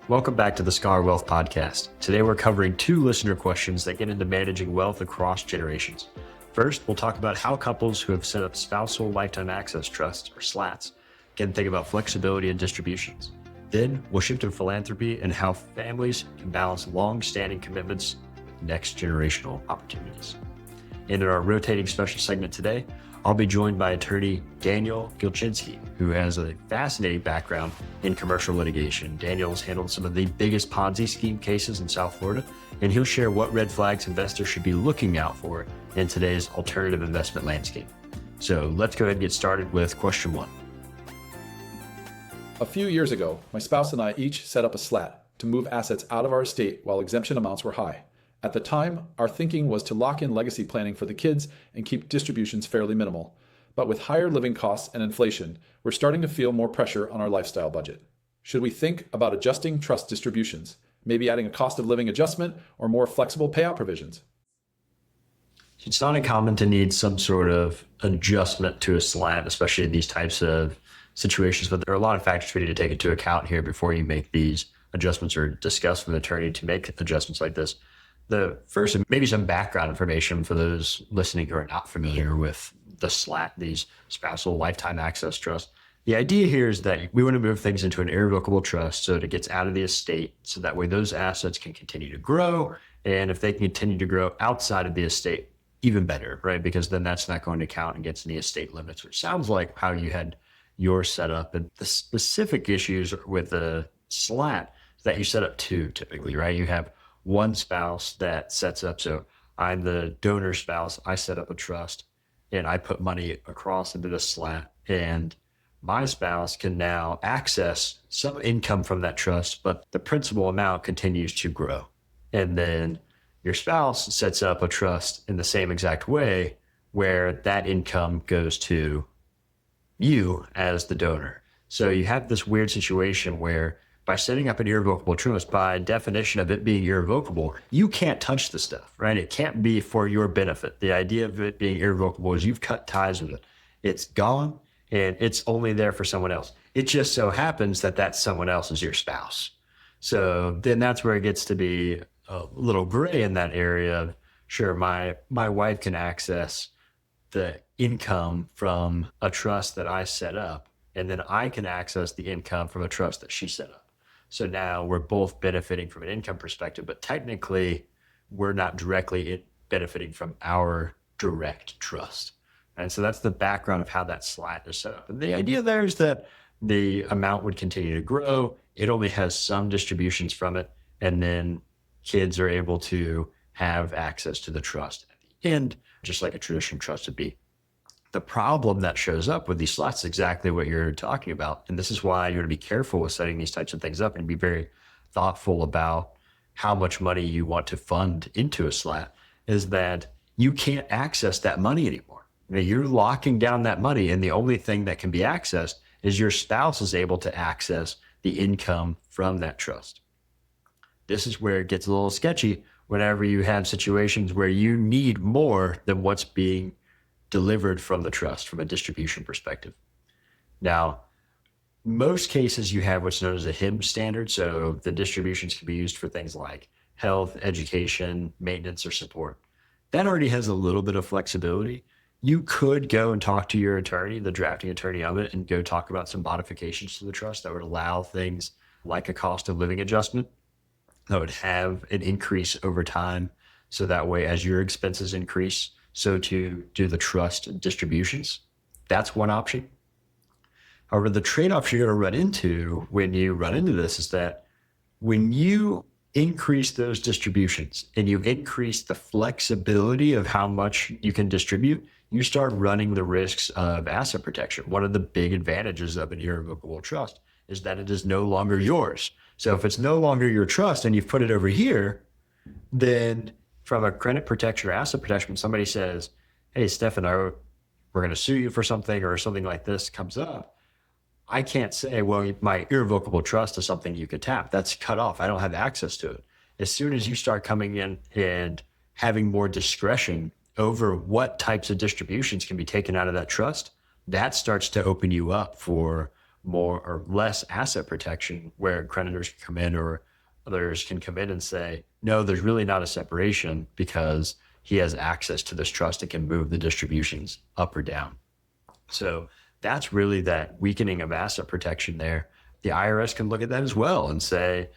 Welcome back to the Scholar Wealth Podcast. Today we're covering two listener questions that get into managing wealth across generations. First, we'll talk about how couples who have set up spousal lifetime access trusts, or SLATs, can think about flexibility and distributions. Then we'll shift to philanthropy and how families can balance long-standing commitments with next generational opportunities. And in our rotating special segment today, I'll be joined by attorney Daniel Gilchinski, who has a fascinating background in commercial litigation. Daniel has handled some of the biggest Ponzi scheme cases in South Florida, and he'll share what red flags investors should be looking out for in today's alternative investment landscape. So let's go ahead and get started with question one. A few years ago, my spouse and I each set up a SLAT to move assets out of our estate while exemption amounts were high. At the time, our thinking was to lock in legacy planning for the kids and keep distributions fairly minimal. But with higher living costs and inflation, we're starting to feel more pressure on our lifestyle budget. Should we think about adjusting trust distributions, maybe adding a cost of living adjustment or more flexible payout provisions? It's not uncommon to need some sort of adjustment to a SLAT, especially in these types of situations, but there are a lot of factors for you to take into account here before you make these adjustments or discuss with an attorney to make adjustments like this. The first, maybe some background information for those listening who are not familiar with the SLAT, these spousal lifetime access trusts. The idea here is that we want to move things into an irrevocable trust so that it gets out of the estate, so that way those assets can continue to grow. And if they can continue to grow outside of the estate, even better, right? Because then that's not going to count against any estate limits, which sounds like how you had your setup. And the specific issues with the SLAT is that you set up two typically, right? You have one spouse that sets up. So I'm the donor spouse. I set up a trust and I put money across into the SLAT, and my spouse can now access some income from that trust, but the principal amount continues to grow. And then your spouse sets up a trust in the same exact way where that income goes to you as the donor. So you have this weird situation where by setting up an irrevocable trust, by definition of it being irrevocable, you can't touch the stuff, right? It can't be for your benefit. The idea of it being irrevocable is you've cut ties with it. It's gone and it's only there for someone else. It just so happens that that someone else is your spouse. So then that's where it gets to be a little gray in that area. Sure, my wife can access the income from a trust that I set up, and then I can access the income from a trust that she set up. So now we're both benefiting from an income perspective, but technically we're not directly benefiting from our direct trust. And so that's the background of how that SLAT is set up. And the idea there is that the amount would continue to grow. It only has some distributions from it. And then kids are able to have access to the trust at the end, just like a traditional trust would be. The problem that shows up with these SLATs is exactly what you're talking about. And this is why you're going to be careful with setting these types of things up and be very thoughtful about how much money you want to fund into a SLAT, is that you can't access that money anymore. You're locking down that money, and the only thing that can be accessed is your spouse is able to access the income from that trust. This is where it gets a little sketchy whenever you have situations where you need more than what's being delivered from the trust from a distribution perspective. Now, most cases you have what's known as a HIB standard. So the distributions can be used for things like health, education, maintenance, or support. That already has a little bit of flexibility. You could go and talk to your attorney, the drafting attorney of it, and go talk about some modifications to the trust that would allow things like a cost of living adjustment that would have an increase over time. So that way, as your expenses increase, so to do the trust distributions. That's one option. However, the trade-off you're going to run into when you run into this is that when you increase those distributions and you increase the flexibility of how much you can distribute, you start running the risks of asset protection. One of the big advantages of an irrevocable trust is that it is no longer yours. So if it's no longer your trust and you've put it over here, then from a credit protection or asset protection, when somebody says, hey, Stephan, we're going to sue you for something, or something like this comes up, I can't say, well, my irrevocable trust is something you could tap. That's cut off. I don't have access to it. As soon as you start coming in and having more discretion over what types of distributions can be taken out of that trust, that starts to open you up for more or less asset protection where creditors can come in or others can come in and say, no, there's really not a separation because he has access to this trust and can move the distributions up or down. So that's really that weakening of asset protection there. The IRS can look at that as well and say,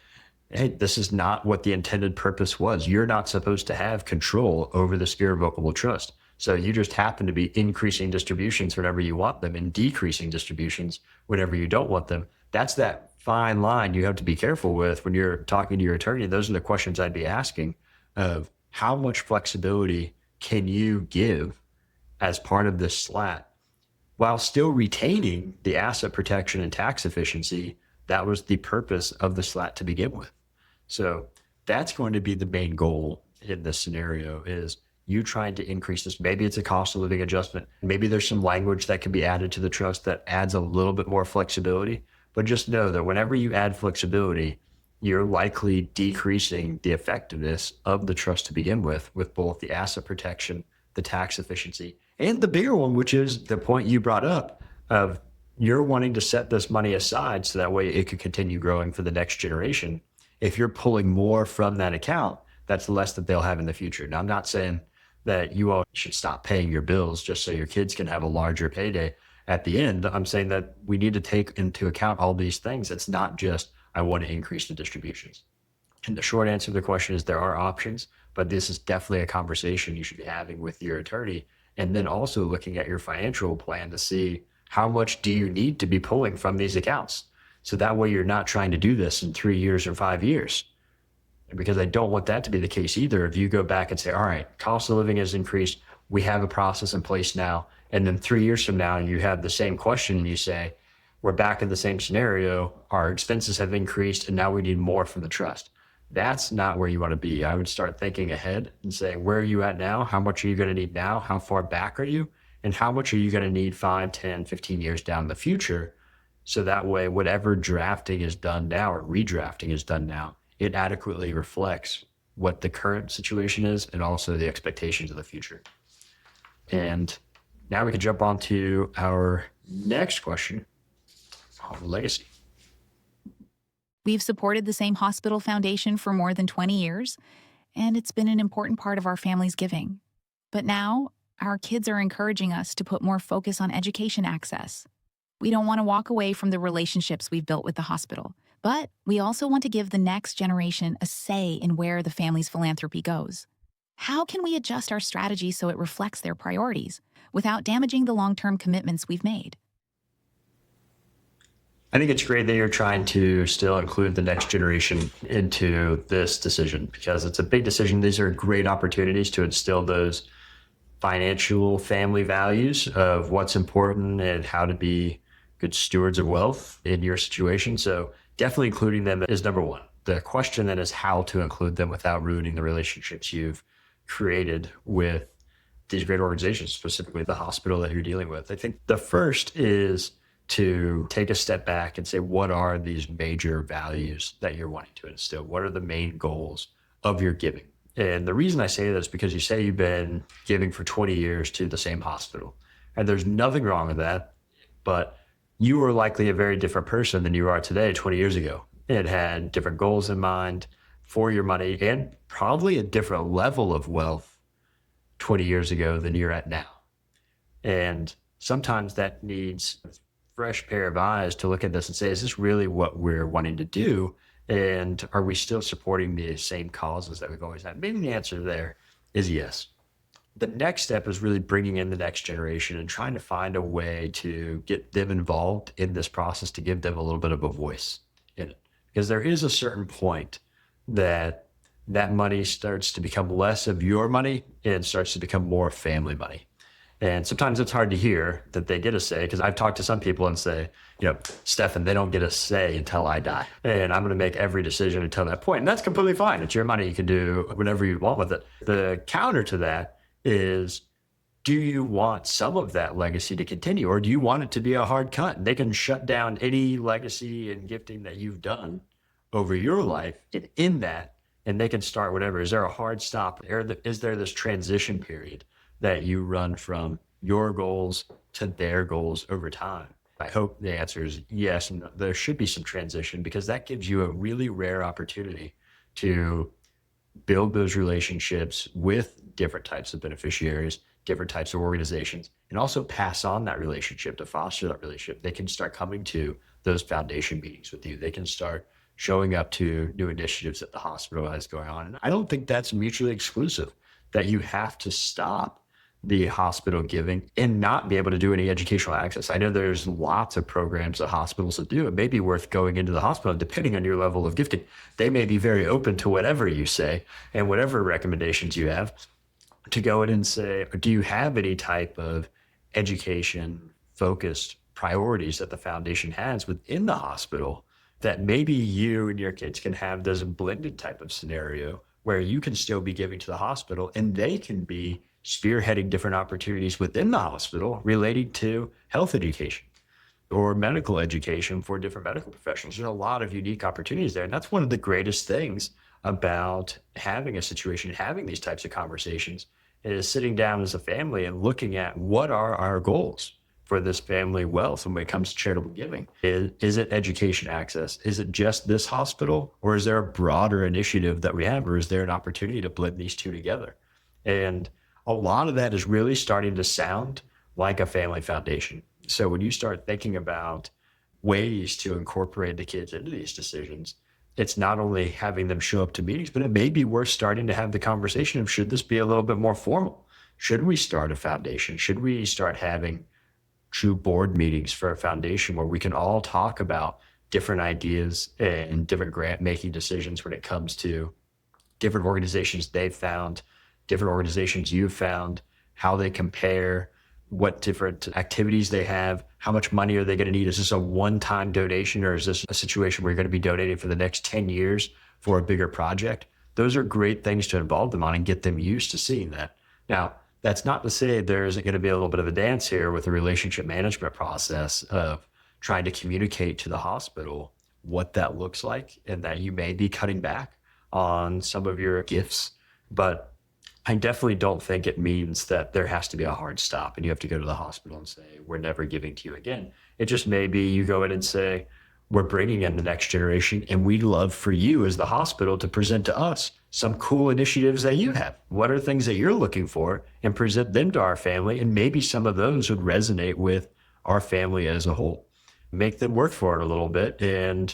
hey, this is not what the intended purpose was. You're not supposed to have control over this irrevocable trust. So you just happen to be increasing distributions whenever you want them and decreasing distributions whenever you don't want them. That's that fine line you have to be careful with when you're talking to your attorney. Those are the questions I'd be asking of how much flexibility can you give as part of this SLAT while still retaining the asset protection and tax efficiency. That was the purpose of the SLAT to begin with. So that's going to be the main goal in this scenario is you trying to increase this. Maybe it's a cost of living adjustment. Maybe there's some language that can be added to the trust that adds a little bit more flexibility. But just know that whenever you add flexibility, you're likely decreasing the effectiveness of the trust to begin with both the asset protection, the tax efficiency, and the bigger one, which is the point you brought up of you're wanting to set this money aside so that way it could continue growing for the next generation. If you're pulling more from that account, that's less that they'll have in the future. Now, I'm not saying that you all should stop paying your bills just so your kids can have a larger payday at the end. I'm saying that we need to take into account all these things. It's not just, I want to increase the distributions. And the short answer to the question is there are options, but this is definitely a conversation you should be having with your attorney. And then also looking at your financial plan to see how much do you need to be pulling from these accounts. So that way you're not trying to do this in 3 years or 5 years. Because I don't want that to be the case either. If you go back and say, all right, cost of living has increased, we have a process in place now. And then 3 years from now, you have the same question and you say, we're back in the same scenario. Our expenses have increased and now we need more from the trust. That's not where you want to be. I would start thinking ahead and saying, where are you at now? How much are you going to need now? How far back are you? And how much are you going to need 5, 10, 15 years down in the future? So that way, whatever drafting is done now or redrafting is done now, it adequately reflects what the current situation is and also the expectations of the future. And now we can jump on to our next question on legacy. We've supported the same hospital foundation for more than 20 years, and it's been an important part of our family's giving. But now, our kids are encouraging us to put more focus on education access. We don't want to walk away from the relationships we've built with the hospital, but we also want to give the next generation a say in where the family's philanthropy goes. How can we adjust our strategy so it reflects their priorities without damaging the long-term commitments we've made? I think it's great that you're trying to still include the next generation into this decision because it's a big decision. These are great opportunities to instill those financial family values of what's important and how to be good stewards of wealth in your situation. So definitely including them is number one. The question then is how to include them without ruining the relationships you've created with these great organizations, specifically the hospital that you're dealing with. I think the first is to take a step back and say, what are these major values that you're wanting to instill? What are the main goals of your giving? And the reason I say that is because you say you've been giving for 20 years to the same hospital. And there's nothing wrong with that, but you were likely a very different person than you are today 20 years ago. It had different goals in mind for your money and probably a different level of wealth 20 years ago than you're at now. And sometimes that needs a fresh pair of eyes to look at this and say, is this really what we're wanting to do? And are we still supporting the same causes that we've always had? Maybe the answer there is yes. The next step is really bringing in the next generation and trying to find a way to get them involved in this process, to give them a little bit of a voice in it. Because there is a certain point that money starts to become less of your money and starts to become more family money. And sometimes it's hard to hear that they get a say, because I've talked to some people and say, Stephan, they don't get a say until I die. And I'm going to make every decision until that point. And that's completely fine. It's your money. You can do whatever you want with it. The counter to that is, do you want some of that legacy to continue, or do you want it to be a hard cut? They can shut down any legacy and gifting that you've done over your life in that, and they can start whatever. Is there a hard stop? Is there this transition period that you run from your goals to their goals over time? I hope the answer is yes. And there should be some transition because that gives you a really rare opportunity to build those relationships with different types of beneficiaries, different types of organizations, and also pass on that relationship to foster that relationship. They can start coming to those foundation meetings with you. They can start showing up to new initiatives that the hospital has going on. And I don't think that's mutually exclusive, that you have to stop the hospital giving and not be able to do any educational access. I know there's lots of programs that hospitals will do. It may be worth going into the hospital, depending on your level of gifting. They may be very open to whatever you say and whatever recommendations you have to go in and say, do you have any type of education focused priorities that the foundation has within the hospital that maybe you and your kids can have this blended type of scenario where you can still be giving to the hospital and they can be spearheading different opportunities within the hospital relating to health education or medical education for different medical professionals. There's a lot of unique opportunities there. And that's one of the greatest things about having a situation, having these types of conversations, is sitting down as a family and looking at what are our goals for this family wealth. And when it comes to charitable giving, is it education access? Is it just this hospital? Or is there a broader initiative that we have? Or is there an opportunity to blend these two together? And a lot of that is really starting to sound like a family foundation. So when you start thinking about ways to incorporate the kids into these decisions, it's not only having them show up to meetings, but it may be worth starting to have the conversation of, should this be a little bit more formal? Should we start a foundation? Should we start having true board meetings for a foundation where we can all talk about different ideas and different grant making decisions when it comes to different organizations they've found, different organizations you've found, how they compare, what different activities they have, how much money are they going to need? Is this a one-time donation, or is this a situation where you're going to be donating for the next 10 years for a bigger project? Those are great things to involve them on and get them used to seeing that. Now, that's not to say there isn't going to be a little bit of a dance here with the relationship management process of trying to communicate to the hospital what that looks like and that you may be cutting back on some of your gifts. But I definitely don't think it means that there has to be a hard stop and you have to go to the hospital and say, we're never giving to you again. It just may be you go in and say, we're bringing in the next generation and we'd love for you as the hospital to present to us some cool initiatives that you have. What are things that you're looking for, and present them to our family. And maybe some of those would resonate with our family as a whole. Make them work for it a little bit and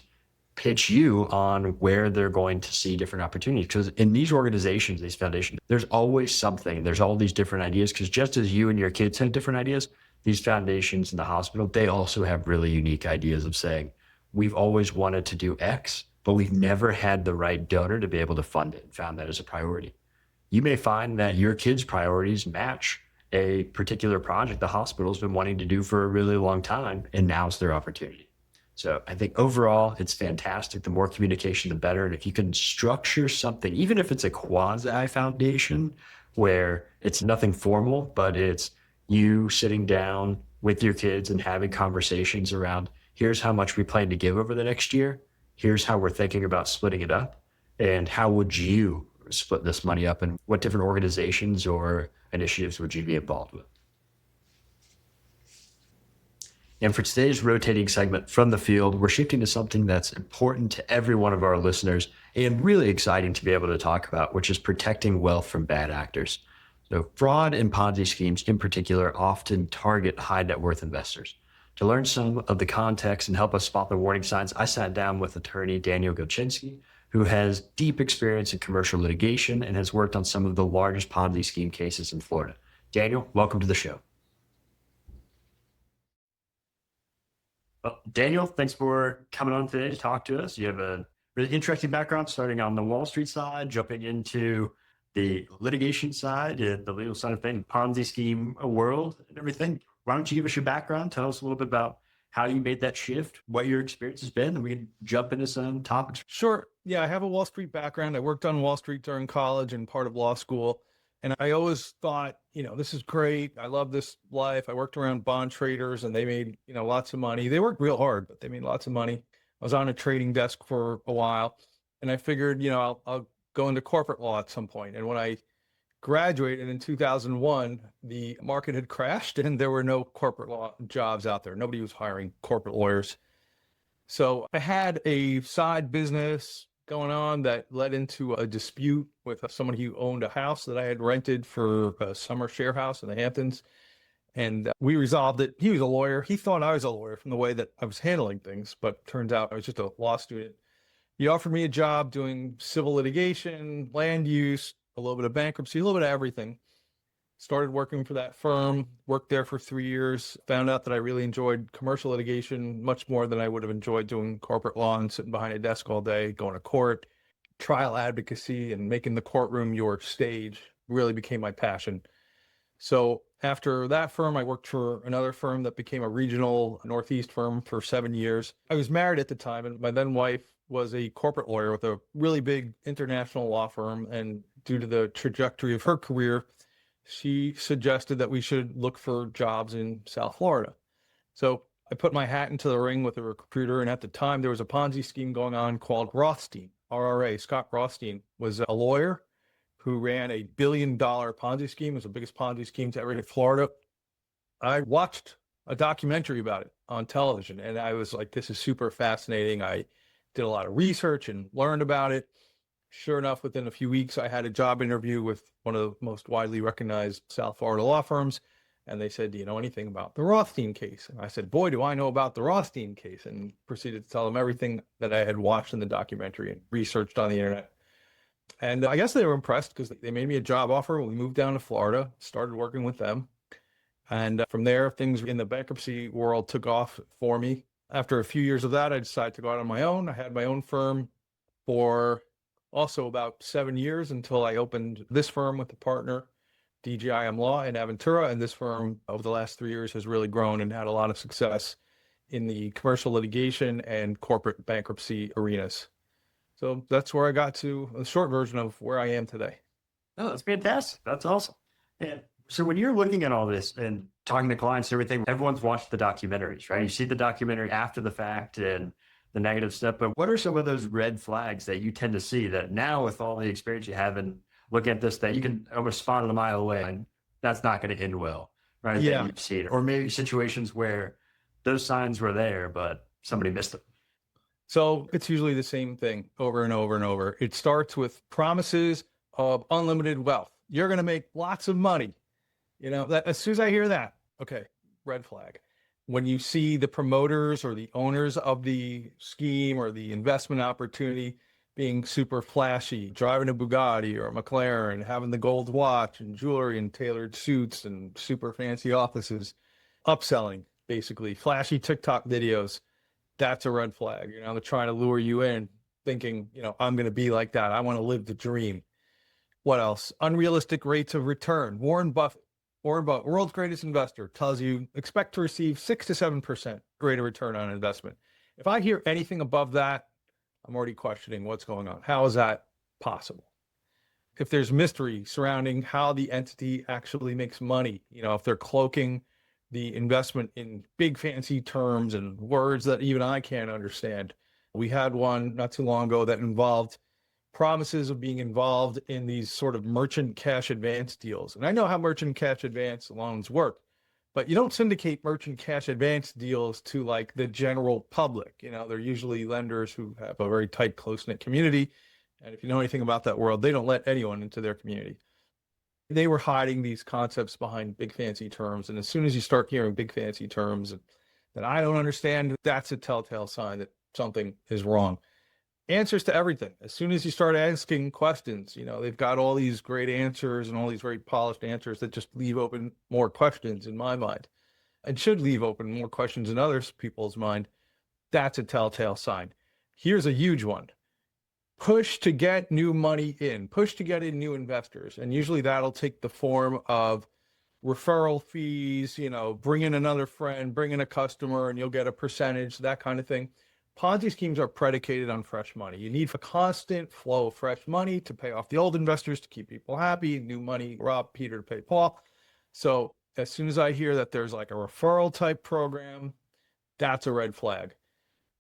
pitch you on where they're going to see different opportunities. Because in these organizations, these foundations, there's always something. There's all these different ideas, because just as you and your kids have different ideas, these foundations in the hospital, they also have really unique ideas of saying, we've always wanted to do X, but we've never had the right donor to be able to fund it and found that as a priority. You may find that your kids' priorities match a particular project the hospital's been wanting to do for a really long time, and now's their opportunity. So I think overall, it's fantastic. The more communication, the better. And if you can structure something, even if it's a quasi foundation where it's nothing formal, but it's you sitting down with your kids and having conversations around, here's how much we plan to give over the next year. Here's how we're thinking about splitting it up. And how would you split this money up? And what different organizations or initiatives would you be involved with? And for today's rotating segment from the field, we're shifting to something that's important to every one of our listeners and really exciting to be able to talk about, which is protecting wealth from bad actors. So fraud and Ponzi schemes in particular often target high net worth investors. To learn some of the context and help us spot the warning signs, I sat down with attorney Daniel Golczynski, who has deep experience in commercial litigation and has worked on some of the largest Ponzi scheme cases in Florida. Daniel, welcome to the show. Well, Daniel, thanks for coming on today to talk to us. You have a really interesting background, starting on the Wall Street side, jumping into the litigation side and the legal side of things, Ponzi scheme world and everything. Why don't you give us your background? Tell us a little bit about how you made that shift, what your experience has been, and we can jump into some topics. Sure. Yeah, I have a Wall Street background. I worked on Wall Street during college and part of law school. And I always thought, this is great. I love this life. I worked around bond traders and they made, lots of money. They worked real hard, but they made lots of money. I was on a trading desk for a while and I figured, I'll go into corporate law at some point. And when I graduated in 2001, the market had crashed and there were no corporate law jobs out there. Nobody was hiring corporate lawyers. So I had a side business going on that led into a dispute with someone who owned a house that I had rented for a summer share house in the Hamptons. And we resolved it. He was a lawyer. He thought I was a lawyer from the way that I was handling things, but turns out I was just a law student. He offered me a job doing civil litigation, land use, a little bit of bankruptcy, a little bit of everything. Started working for that firm, worked there for 3 years, found out that I really enjoyed commercial litigation much more than I would have enjoyed doing corporate law and sitting behind a desk all day, going to court. Trial advocacy and making the courtroom your stage really became my passion. So after that firm, I worked for another firm that became a regional Northeast firm for 7 years. I was married at the time, and my then wife was a corporate lawyer with a really big international law firm. And due to the trajectory of her career, she suggested that we should look for jobs in South Florida. So I put my hat into the ring with a recruiter. And at the time, there was a Ponzi scheme going on called Rothstein, RRA. Scott Rothstein was a lawyer who ran a $1 billion Ponzi scheme. It was the biggest Ponzi scheme to ever hit Florida. I watched a documentary about it on television, and I was like, this is super fascinating. I did a lot of research and learned about it. Sure enough, within a few weeks, I had a job interview with one of the most widely recognized South Florida law firms. And they said, do you know anything about the Rothstein case? And I said, boy, do I know about the Rothstein case, and proceeded to tell them everything that I had watched in the documentary and researched on the internet. And I guess they were impressed because they made me a job offer. We moved down to Florida, started working with them. And from there, things in the bankruptcy world took off for me. After a few years of that, I decided to go out on my own. I had my own firm for also about 7 years until I opened this firm with a partner, DGIM Law in Aventura. And this firm over the last 3 years has really grown and had a lot of success in the commercial litigation and corporate bankruptcy arenas. So that's where I got to, a short version of where I am today. Oh, that's fantastic. That's awesome. And so when you're looking at all this and talking to clients and everything, everyone's watched the documentaries, right? You see the documentary after the fact and the negative stuff, but what are some of those red flags that you tend to see that now with all the experience you have and looking at this, that you can almost spot it a mile away and that's not going to end well, right? Yeah. That you've seen, or maybe situations where those signs were there, but somebody missed them. So it's usually the same thing over and over and over. It starts with promises of unlimited wealth. You're going to make lots of money. You know, that as soon as I hear that, okay, red flag. When you see the promoters or the owners of the scheme or the investment opportunity being super flashy, driving a Bugatti or a McLaren, having the gold watch and jewelry and tailored suits and super fancy offices, upselling, basically, flashy TikTok videos, that's a red flag. You know, they're trying to lure you in thinking, you know, I'm going to be like that. I want to live the dream. What else? Unrealistic rates of return. Warren Buffett, world's greatest investor, tells you expect to receive 6 to 7% rate of return on investment. If I hear anything above that, I'm already questioning what's going on. How is that possible? If there's mystery surrounding how the entity actually makes money, you know, if they're cloaking the investment in big fancy terms and words that even I can't understand. We had one not too long ago that involved promises of being involved in these sort of merchant cash advance deals. And I know how merchant cash advance loans work, but you don't syndicate merchant cash advance deals to like the general public. You know, they're usually lenders who have a very tight, close-knit community. And if you know anything about that world, they don't let anyone into their community. They were hiding these concepts behind big fancy terms. And as soon as you start hearing big fancy terms that I don't understand, that's a telltale sign that something is wrong. Answers to everything. As soon as you start asking questions, you know, they've got all these great answers and all these very polished answers that just leave open more questions in my mind and should leave open more questions in other people's mind. That's a telltale sign. Here's a huge one. Push to get new money in, push to get in new investors. And usually that'll take the form of referral fees, you know, bring in another friend, bring in a customer, and you'll get a percentage, that kind of thing. Ponzi schemes are predicated on fresh money. You need a constant flow of fresh money to pay off the old investors, to keep people happy, new money, rob Peter to pay Paul. So as soon as I hear that there's like a referral type program, that's a red flag.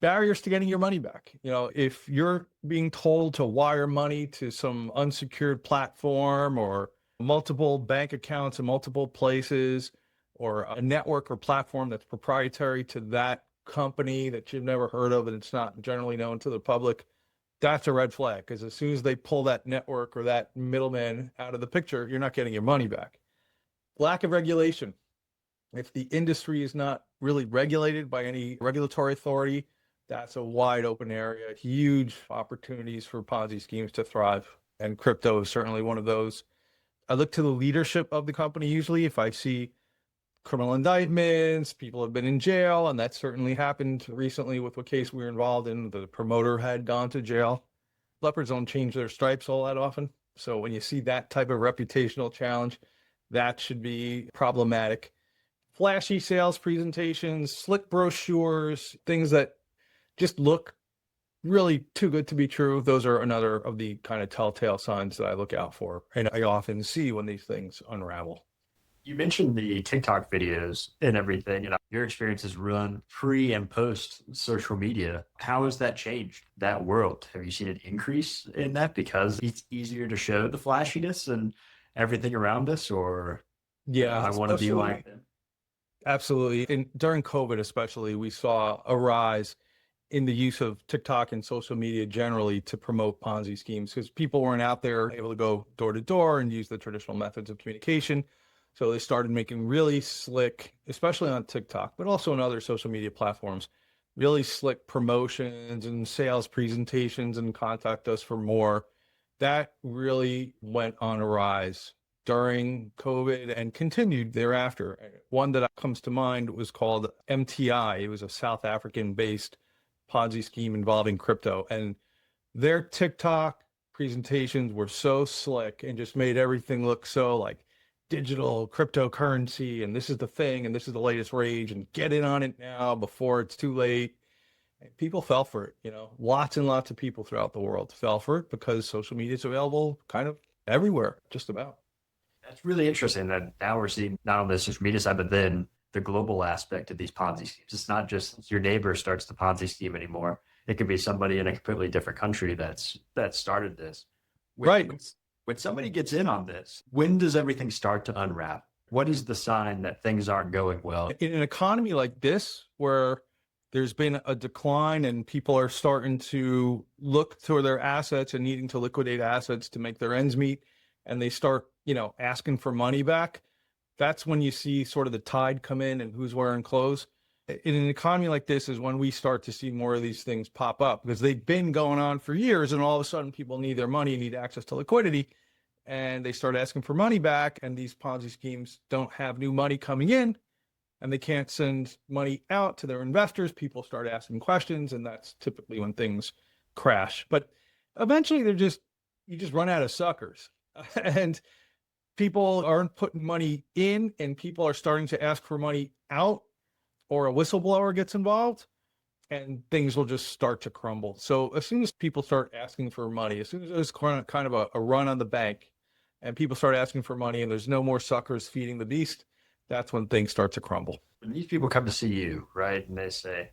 Barriers to getting your money back. You know, if you're being told to wire money to some unsecured platform or multiple bank accounts in multiple places, or a network or platform that's proprietary to that company that you've never heard of and it's not generally known to the public, that's a red flag. Because as soon as they pull that network or that middleman out of the picture, you're not getting your money back. Lack of regulation. If the industry is not really regulated by any regulatory authority, that's a wide open area, huge opportunities for Ponzi schemes to thrive. And crypto is certainly one of those. I look to the leadership of the company usually. If I see criminal indictments, people have been in jail, and that certainly happened recently with what case we were involved in. The promoter had gone to jail. Leopards don't change their stripes all that often. So when you see that type of reputational challenge, that should be problematic. Flashy sales presentations, slick brochures, things that just look really too good to be true. Those are another of the kind of telltale signs that I look out for. And I often see when these things unravel. You mentioned the TikTok videos and everything, and your experiences run pre and post social media. How has that changed that world? Have you seen an increase in that because it's easier to show the flashiness and everything around us, or Yeah, I want to be especially- like them? Absolutely. And during COVID, especially, we saw a rise in the use of TikTok and social media generally to promote Ponzi schemes because people weren't out there able to go door to door and use the traditional methods of communication. So they started making really slick, especially on TikTok, but also on other social media platforms, really slick promotions and sales presentations and contact us for more. That really went on a rise during COVID and continued thereafter. One that comes to mind was called MTI. It was a South African based Ponzi scheme involving crypto. And their TikTok presentations were so slick and just made everything look so like digital cryptocurrency. And this is the thing. And this is the latest rage. And get in on it now before it's too late. And people fell for it. You know, lots and lots of people throughout the world fell for it because social media is available kind of everywhere, just about. That's really interesting that now we're seeing not only the social media side, but then the global aspect of these Ponzi schemes. It's not just your neighbor starts the Ponzi scheme anymore. It could be somebody in a completely different country that started this. Right. When somebody gets in on this, when does everything start to unwrap? What is the sign that things aren't going well? In an economy like this, where there's been a decline and people are starting to look to their assets and needing to liquidate assets to make their ends meet, and they start, asking for money back, that's when you see sort of the tide come in and who's wearing clothes. In an economy like this is when we start to see more of these things pop up because they've been going on for years, and all of a sudden people need their money, need access to liquidity, and they start asking for money back, and these Ponzi schemes don't have new money coming in, and they can't send money out to their investors. People start asking questions, and that's typically when things crash. But eventually you just run out of suckers. And people aren't putting money in, and people are starting to ask for money out, or a whistleblower gets involved, and things will just start to crumble. So as soon as people start asking for money, as soon as there's kind of a run on the bank and people start asking for money and there's no more suckers feeding the beast, that's when things start to crumble. When these people come to see you, right, and they say,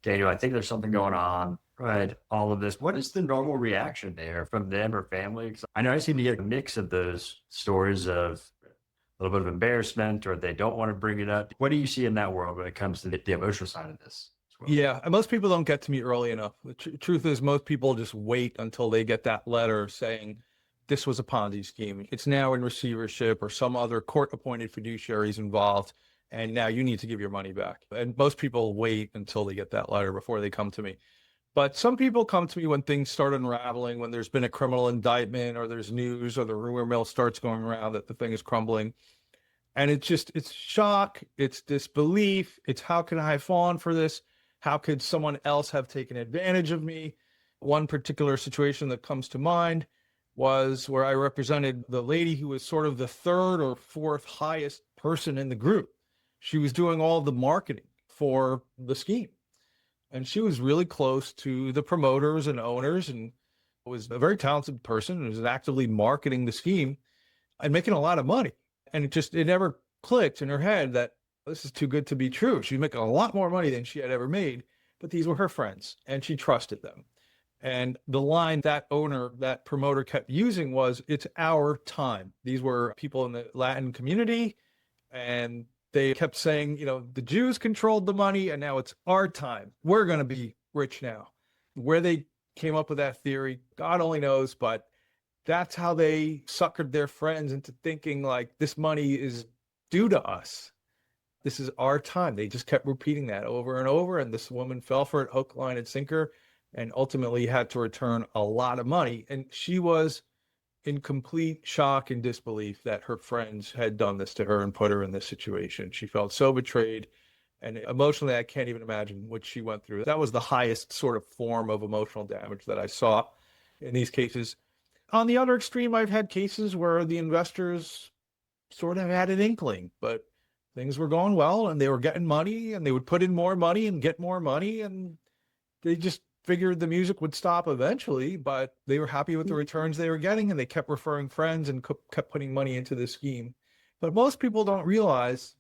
Daniel, I think there's something going on, right? All of this. What is the normal reaction there from them or family? 'Cause I know I seem to get a mix of those stories of a little bit of embarrassment, or they don't want to bring it up. What do you see in that world when it comes to the emotional side of this as well? Yeah, and most people don't get to me early enough. The truth is most people just wait until they get that letter saying this was a Ponzi scheme. It's now in receivership or some other court-appointed fiduciaries involved, and now you need to give your money back. And most people wait until they get that letter before they come to me. But some people come to me when things start unraveling, when there's been a criminal indictment or there's news or the rumor mill starts going around that the thing is crumbling. And it's shock, it's disbelief, it's how can I have fallen for this? How could someone else have taken advantage of me? One particular situation that comes to mind was where I represented the lady who was sort of the third or fourth highest person in the group. She was doing all the marketing for the scheme. And she was really close to the promoters and owners, and was a very talented person and was actively marketing the scheme and making a lot of money. And it never clicked in her head that this is too good to be true. She was making a lot more money than she had ever made, but these were her friends and she trusted them. And the line that owner, that promoter kept using was, it's our time. These were people in the Latin community, and they kept saying, the Jews controlled the money and now it's our time. We're going to be rich now. Where they came up with that theory, God only knows, but that's how they suckered their friends into thinking like this money is due to us. This is our time. They just kept repeating that over and over. And this woman fell for it, hook, line, and sinker, and ultimately had to return a lot of money. And she was in complete shock and disbelief that her friends had done this to her and put her in this situation. She felt so betrayed. And emotionally, I can't even imagine what she went through. That was the highest sort of form of emotional damage that I saw in these cases. On the other extreme, I've had cases where the investors sort of had an inkling, but things were going well and they were getting money and they would put in more money and get more money. And they just figured the music would stop eventually, but they were happy with the returns they were getting and they kept referring friends and kept putting money into this scheme. But most people don't realize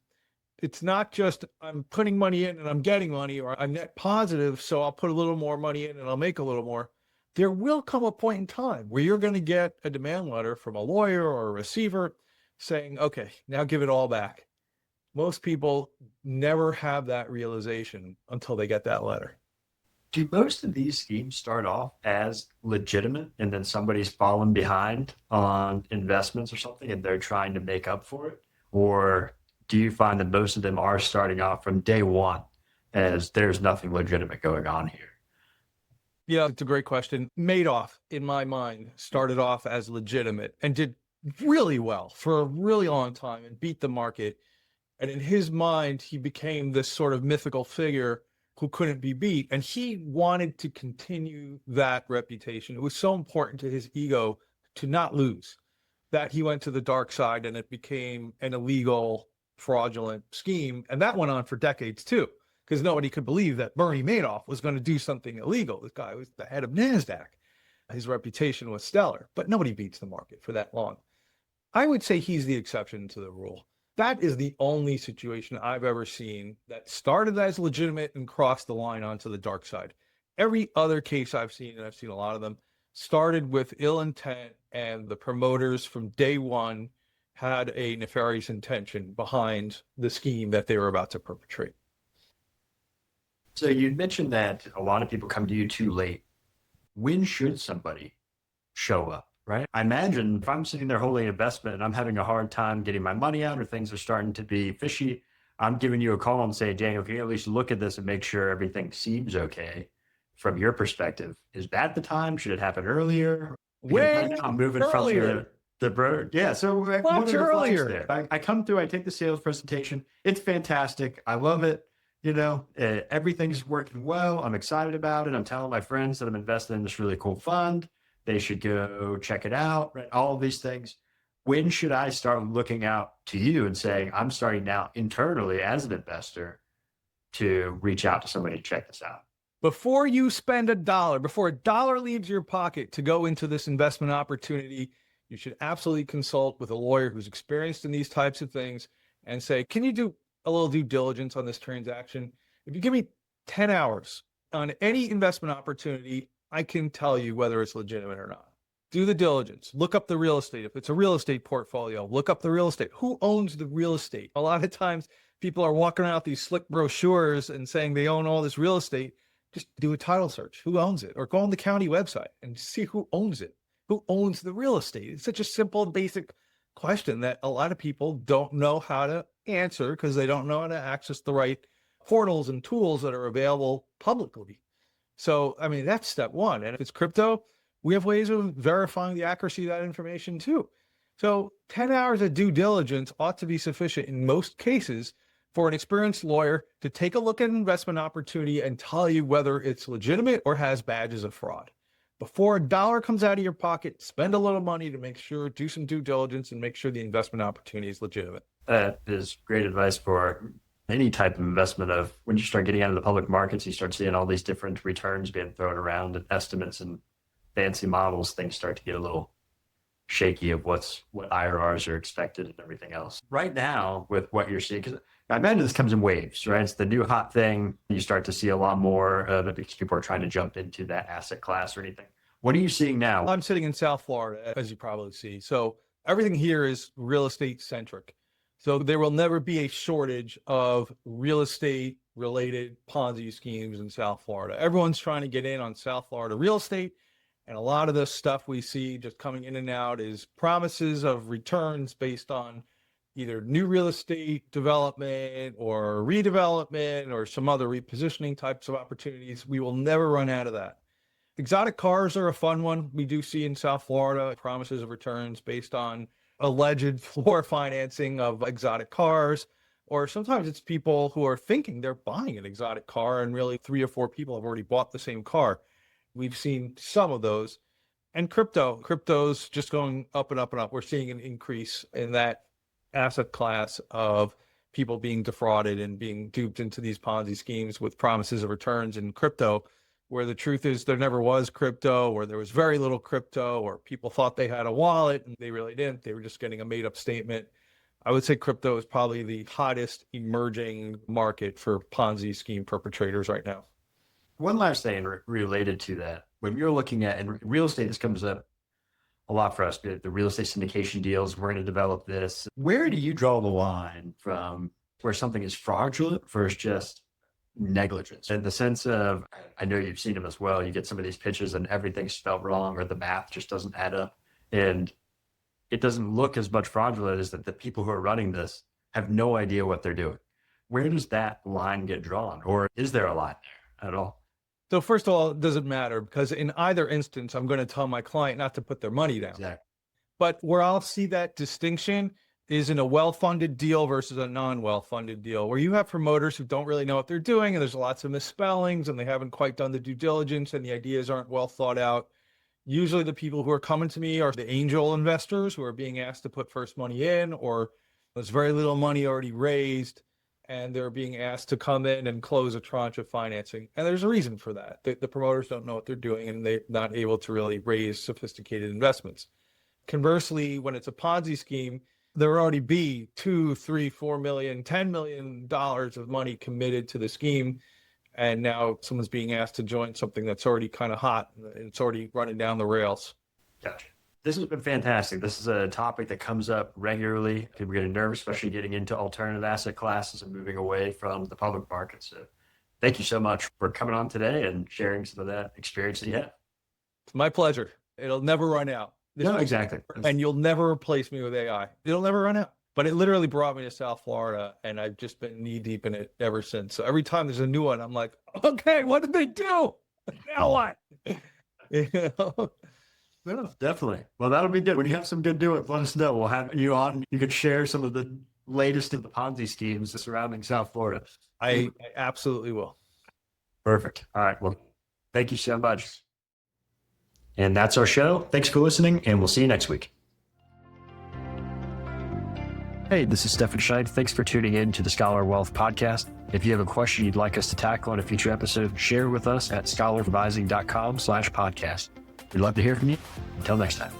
it's not just I'm putting money in and I'm getting money, or I'm net positive, so I'll put a little more money in and I'll make a little more. There will come a point in time where you're going to get a demand letter from a lawyer or a receiver saying, okay, now give it all back. Most people never have that realization until they get that letter. Do most of these schemes start off as legitimate and then somebody's fallen behind on investments or something and they're trying to make up for it? Or do you find that most of them are starting off from day one as there's nothing legitimate going on here? Yeah, it's a great question. Madoff, in my mind, started off as legitimate and did really well for a really long time and beat the market. And in his mind, he became this sort of mythical figure who couldn't be beat. And he wanted to continue that reputation. It was so important to his ego to not lose that he went to the dark side and it became an illegal, fraudulent scheme. And that went on for decades too, because nobody could believe that Bernie Madoff was going to do something illegal. This guy was the head of NASDAQ. His reputation was stellar, but nobody beats the market for that long. I would say he's the exception to the rule. That is the only situation I've ever seen that started as legitimate and crossed the line onto the dark side. Every other case I've seen, and I've seen a lot of them, started with ill intent, and the promoters from day one had a nefarious intention behind the scheme that they were about to perpetrate. So you mentioned that a lot of people come to you too late. When should somebody show up? Right? I imagine if I'm sitting there holding an investment and I'm having a hard time getting my money out or things are starting to be fishy, I'm giving you a call and saying, Daniel, can you at least look at this and make sure everything seems okay from your perspective? Is that the time? Should it happen earlier? Way I'm moving earlier. from the broker. Yeah. So Much what are the flags earlier. there? I come through, I take the sales presentation. It's fantastic. I love it. Everything's working well. I'm excited about it. I'm telling my friends that I'm invested in this really cool fund. They should go check it out, right? All of these things. When should I start looking out to you and saying, I'm starting now internally as an investor to reach out to somebody to check this out? Before you spend before a dollar leaves your pocket to go into this investment opportunity, you should absolutely consult with a lawyer who's experienced in these types of things and say, can you do a little due diligence on this transaction? If you give me 10 hours on any investment opportunity, I can tell you whether it's legitimate or not. Do the diligence. Look up the real estate. If it's a real estate portfolio, look up the real estate. Who owns the real estate? A lot of times people are walking around with these slick brochures and saying they own all this real estate. Just do a title search. Who owns it? Or go on the county website and see who owns it. Who owns the real estate? It's such a simple, basic question that a lot of people don't know how to answer because they don't know how to access the right portals and tools that are available publicly. So, I mean, that's step one. And if it's crypto, we have ways of verifying the accuracy of that information too. So 10 hours of due diligence ought to be sufficient in most cases for an experienced lawyer to take a look at an investment opportunity and tell you whether it's legitimate or has badges of fraud. Before a dollar comes out of your pocket, spend a little money to make sure, do some due diligence and make sure the investment opportunity is legitimate. That is great advice for any type of investment. Of when you start getting out of the public markets, you start seeing all these different returns being thrown around and estimates and fancy models, things start to get a little shaky of what IRRs are expected and everything else. Right now, with what you're seeing, because I imagine this comes in waves, right? It's the new hot thing. You start to see a lot more of it because people are trying to jump into that asset class or anything. What are you seeing now? I'm sitting in South Florida, as you probably see. So everything here is real estate centric. So there will never be a shortage of real estate related Ponzi schemes in South Florida. Everyone's trying to get in on South Florida real estate. And a lot of the stuff we see just coming in and out is promises of returns based on either new real estate development or redevelopment or some other repositioning types of opportunities. We will never run out of that. Exotic cars are a fun one. We do see in South Florida promises of returns based on alleged floor financing of exotic cars, or sometimes it's people who are thinking they're buying an exotic car and really 3 or 4 people have already bought the same car. We've seen some of those. And crypto's just going up and up and up. We're seeing an increase in that asset class of people being defrauded and being duped into these Ponzi schemes with promises of returns in crypto, where the truth is there never was crypto, or there was very little crypto, or people thought they had a wallet and they really didn't. They were just getting a made up statement. I would say crypto is probably the hottest emerging market for Ponzi scheme perpetrators right now. One last thing related to that. When you're looking at, and real estate, this comes up a lot for us, the real estate syndication deals, we're going to develop this. Where do you draw the line from where something is fraudulent versus just negligence? In the sense of, I know you've seen them as well, you get some of these pitches and everything's spelled wrong or the math just doesn't add up. And it doesn't look as much fraudulent as that the people who are running this have no idea what they're doing. Where does that line get drawn? Or is there a line there at all? So first of all, it doesn't matter because in either instance, I'm going to tell my client not to put their money down. Exactly. But where I'll see that distinction is in a well-funded deal versus a non-well-funded deal, where you have promoters who don't really know what they're doing and there's lots of misspellings and they haven't quite done the due diligence and the ideas aren't well thought out. Usually the people who are coming to me are the angel investors who are being asked to put first money in, or there's very little money already raised and they're being asked to come in and close a tranche of financing. And there's a reason for that. The promoters don't know what they're doing and they're not able to really raise sophisticated investments. Conversely, when it's a Ponzi scheme, there will already be $2, $3, $4 million, $10 million of money committed to the scheme. And now someone's being asked to join something that's already kind of hot. It's already running down the rails. Gotcha. This has been fantastic. This is a topic that comes up regularly. People are getting nervous, especially getting into alternative asset classes and moving away from the public market. So thank you so much for coming on today and sharing some of that experience that you have. It's my pleasure. It'll never run out. No, exactly. And you'll never replace me with AI. It'll never run out. But it literally brought me to South Florida, and I've just been knee deep in it ever since. So every time there's a new one, I'm like, okay, what did they do? Now what? You know? No, definitely. Well, that'll be good. When you have some good doing, let us know. We'll have you on. You could share some of the latest in the Ponzi schemes surrounding South Florida. I absolutely will. Perfect. All right. Well, thank you so much. And that's our show. Thanks for listening, and we'll see you next week. Hey, this is Stephan. Thanks for tuning in to the Scholar Wealth Podcast. If you have a question you'd like us to tackle on a future episode, share with us at scholaradvising.com/podcast. We'd love to hear from you. Until next time.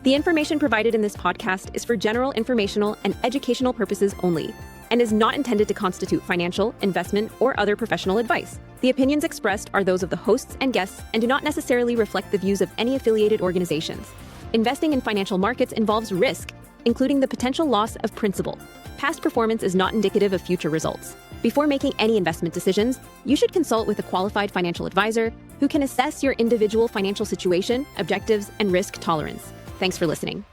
The information provided in this podcast is for general informational and educational purposes only and is not intended to constitute financial, investment, or other professional advice. The opinions expressed are those of the hosts and guests and do not necessarily reflect the views of any affiliated organizations. Investing in financial markets involves risk, including the potential loss of principal. Past performance is not indicative of future results. Before making any investment decisions, you should consult with a qualified financial advisor who can assess your individual financial situation, objectives, and risk tolerance. Thanks for listening.